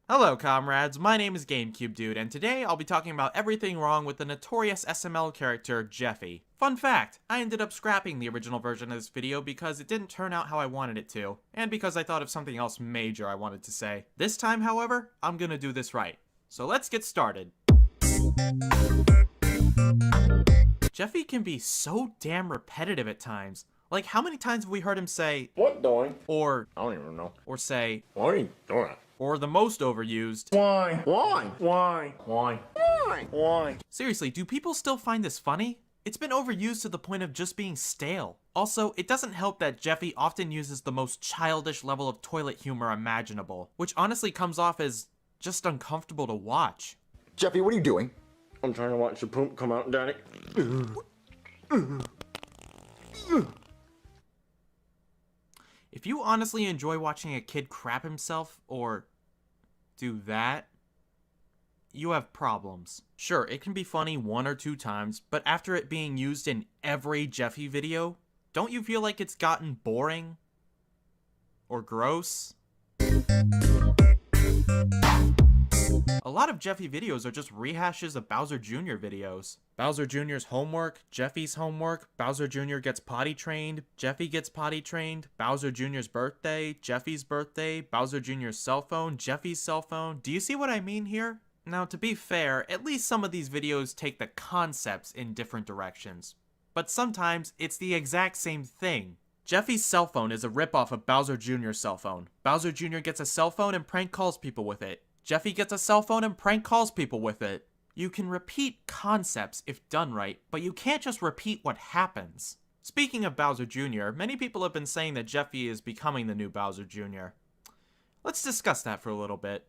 Hello comrades, my name is GameCubeDude, and today I'll be talking about everything wrong with the notorious SML character, Jeffy. Fun fact, I ended up scrapping the original version of this video because it didn't turn out how I wanted it to, and because I thought of something else major I wanted to say. This time, however, I'm gonna do this right. So let's get started. Jeffy can be so damn repetitive at times. Like, how many times have we heard him say, "What doing?" Or, I don't even know. or say, What are you doing? or the most overused, Why? Why? Why? Why? Why? Why? Seriously, do people still find this funny? It's been overused to the point of just being stale. Also, it doesn't help that Jeffy often uses the most childish level of toilet humor imaginable, which honestly comes off as just uncomfortable to watch. Jeffy, what are you doing? I'm trying to watch the poop come out, Daddy. If you honestly enjoy watching a kid crap himself, or do that, you have problems. Sure, it can be funny 1 or 2 times, but after it being used in every Jeffy video, don't you feel like it's gotten boring? Or gross? A lot of Jeffy videos are just rehashes of Bowser Jr. videos. Bowser Jr.'s homework, Jeffy's homework, Bowser Jr. gets potty trained, Jeffy gets potty trained, Bowser Jr.'s birthday, Jeffy's birthday, Bowser Jr.'s cell phone, Jeffy's cell phone. Do you see what I mean here? Now, to be fair, at least some of these videos take the concepts in different directions. But sometimes, it's the exact same thing. Jeffy's cell phone is a ripoff of Bowser Jr.'s cell phone. Bowser Jr. gets a cell phone and prank calls people with it. Jeffy gets a cell phone and prank calls people with it. You can repeat concepts if done right, but you can't just repeat what happens. Speaking of Bowser Jr., many people have been saying that Jeffy is becoming the new Bowser Jr. Let's discuss that for a little bit.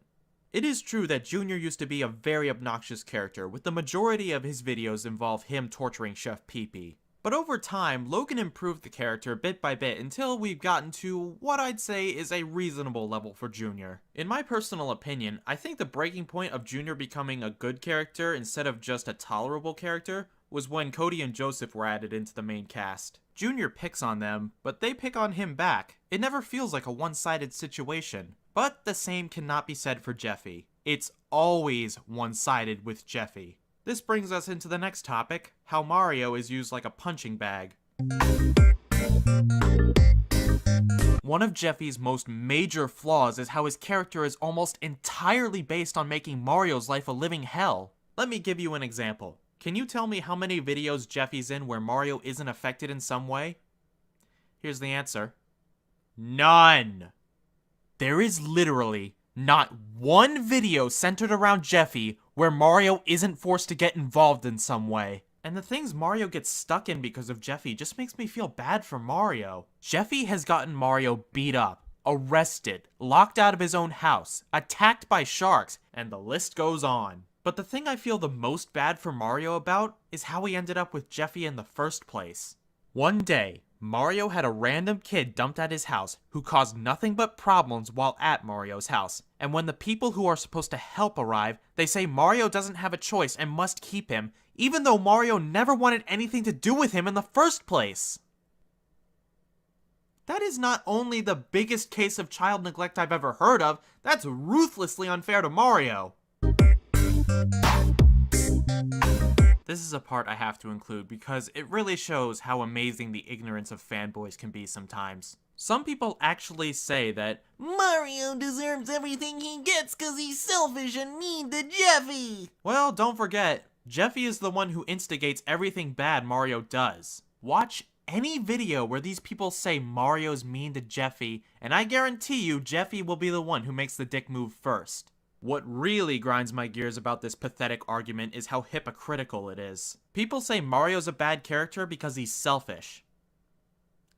It is true that Jr. used to be a very obnoxious character, with the majority of his videos involve him torturing Chef Pee-Pee. But over time, Logan improved the character bit by bit until we've gotten to what I'd say is a reasonable level for Jr. In my personal opinion, I think the breaking point of Jr. becoming a good character instead of just a tolerable character was when Cody and Joseph were added into the main cast. Jr. picks on them, but they pick on him back. It never feels like a one-sided situation. But the same cannot be said for Jeffy. It's always one-sided with Jeffy. This brings us into the next topic, how Mario is used like a punching bag. One of Jeffy's most major flaws is how his character is almost entirely based on making Mario's life a living hell. Let me give you an example. Can you tell me how many videos Jeffy's in where Mario isn't affected in some way? Here's the answer. None! There is literally not one video centered around Jeffy where Mario isn't forced to get involved in some way. And the things Mario gets stuck in because of Jeffy just makes me feel bad for Mario. Jeffy has gotten Mario beat up, arrested, locked out of his own house, attacked by sharks, and the list goes on. But the thing I feel the most bad for Mario about is how he ended up with Jeffy in the first place. One day, Mario had a random kid dumped at his house who caused nothing but problems while at Mario's house. And when the people who are supposed to help arrive, they say Mario doesn't have a choice and must keep him, even though Mario never wanted anything to do with him in the first place. That is not only the biggest case of child neglect I've ever heard of, that's ruthlessly unfair to Mario. This is a part I have to include because it really shows how amazing the ignorance of fanboys can be sometimes. Some people actually say that Mario deserves everything he gets cause he's selfish and mean to Jeffy. Well, don't forget, Jeffy is the one who instigates everything bad Mario does. Watch any video where these people say Mario's mean to Jeffy, and I guarantee you Jeffy will be the one who makes the dick move first. What really grinds my gears about this pathetic argument is how hypocritical it is. People say Mario's a bad character because he's selfish.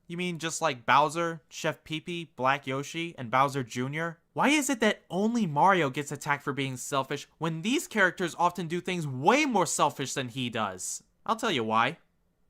You mean just like Bowser, Chef Pee-Pee, Black Yoshi, and Bowser Jr.? Why is it that only Mario gets attacked for being selfish when these characters often do things way more selfish than he does? I'll tell you why.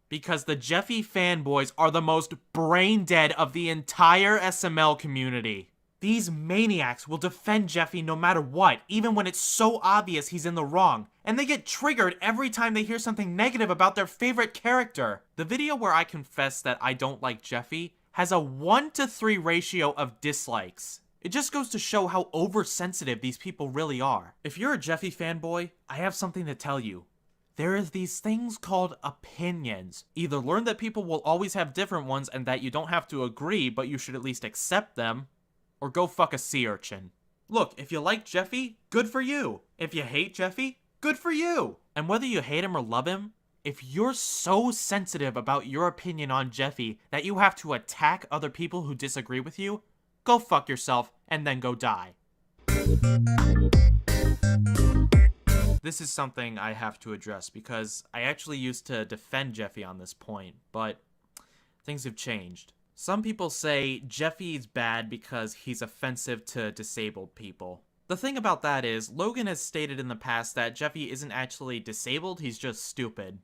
Because the Jeffy fanboys are the most brain dead of the entire SML community. These maniacs will defend Jeffy no matter what, even when it's so obvious he's in the wrong, and they get triggered every time they hear something negative about their favorite character. The video where I confess that I don't like Jeffy has a 1-to-3 ratio of dislikes. It just goes to show how oversensitive these people really are. If you're a Jeffy fanboy, I have something to tell you. There is these things called opinions. Either learn that people will always have different ones and that you don't have to agree, but you should at least accept them, or go fuck a sea urchin. Look, if you like Jeffy, good for you. If you hate Jeffy, good for you. And whether you hate him or love him, if you're so sensitive about your opinion on Jeffy that you have to attack other people who disagree with you, go fuck yourself and then go die. This is something I have to address because I actually used to defend Jeffy on this point, but things have changed. Some people say Jeffy's bad because he's offensive to disabled people. The thing about that is, Logan has stated in the past that Jeffy isn't actually disabled, he's just stupid.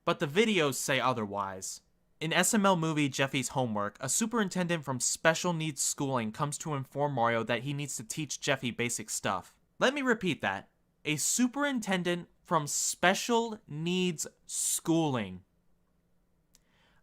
But the videos say otherwise. In SML movie Jeffy's Homework, a superintendent from special needs schooling comes to inform Mario that he needs to teach Jeffy basic stuff. Let me repeat that. A superintendent from special needs schooling.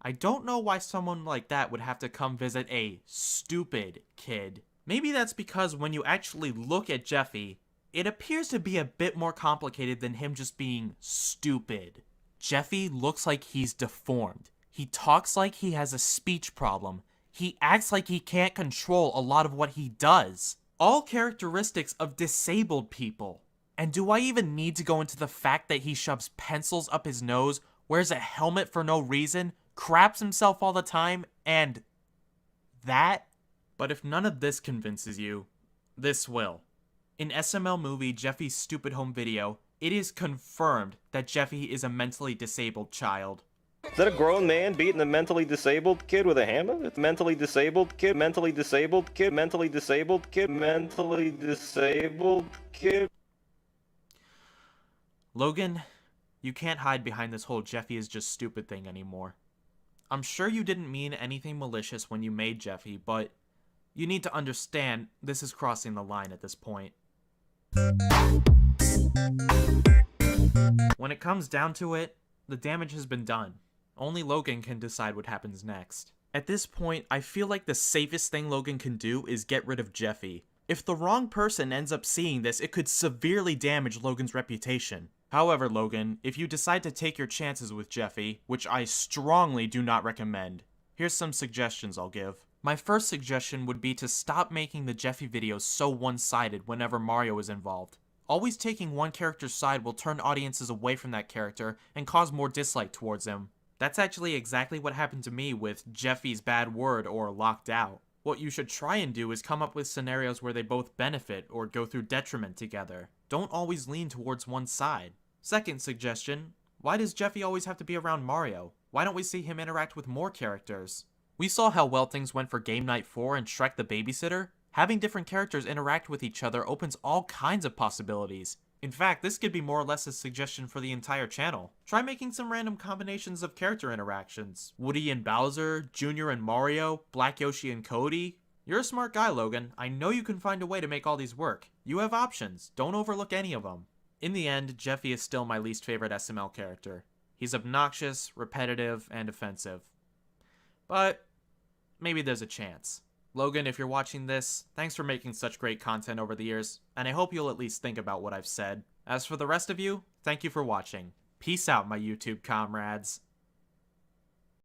I don't know why someone like that would have to come visit a stupid kid. Maybe that's because when you actually look at Jeffy, it appears to be a bit more complicated than him just being stupid. Jeffy looks like he's deformed. He talks like he has a speech problem. He acts like he can't control a lot of what he does. All characteristics of disabled people. And do I even need to go into the fact that he shoves pencils up his nose, wears a helmet for no reason, craps himself all the time, and that? But if none of this convinces you, this will. In SML movie Jeffy's Stupid Home Video, it is confirmed that Jeffy is a mentally disabled child. Is that a grown man beating a mentally disabled kid with a hammer? It's mentally disabled kid, mentally disabled kid, mentally disabled kid, mentally disabled kid. Logan, you can't hide behind this whole Jeffy is just stupid thing anymore. I'm sure you didn't mean anything malicious when you made Jeffy, but you need to understand this is crossing the line at this point. When it comes down to it, the damage has been done. Only Logan can decide what happens next. At this point, I feel like the safest thing Logan can do is get rid of Jeffy. If the wrong person ends up seeing this, it could severely damage Logan's reputation. However, Logan, if you decide to take your chances with Jeffy, which I strongly do not recommend, here's some suggestions I'll give. My first suggestion would be to stop making the Jeffy videos so one-sided whenever Mario is involved. Always taking one character's side will turn audiences away from that character and cause more dislike towards him. That's actually exactly what happened to me with Jeffy's Bad Word or Locked Out. What you should try and do is come up with scenarios where they both benefit or go through detriment together. Don't always lean towards one side. Second suggestion, why does Jeffy always have to be around Mario? Why don't we see him interact with more characters? We saw how well things went for Game Night 4 and Shrek the Babysitter. Having different characters interact with each other opens all kinds of possibilities. In fact, this could be more or less a suggestion for the entire channel. Try making some random combinations of character interactions. Woody and Bowser, Junior and Mario, Black Yoshi and Cody. You're a smart guy, Logan. I know you can find a way to make all these work. You have options. Don't overlook any of them. In the end, Jeffy is still my least favorite SML character. He's obnoxious, repetitive, and offensive. But maybe there's a chance. Logan, if you're watching this, thanks for making such great content over the years, and I hope you'll at least think about what I've said. As for the rest of you, thank you for watching. Peace out, my YouTube comrades.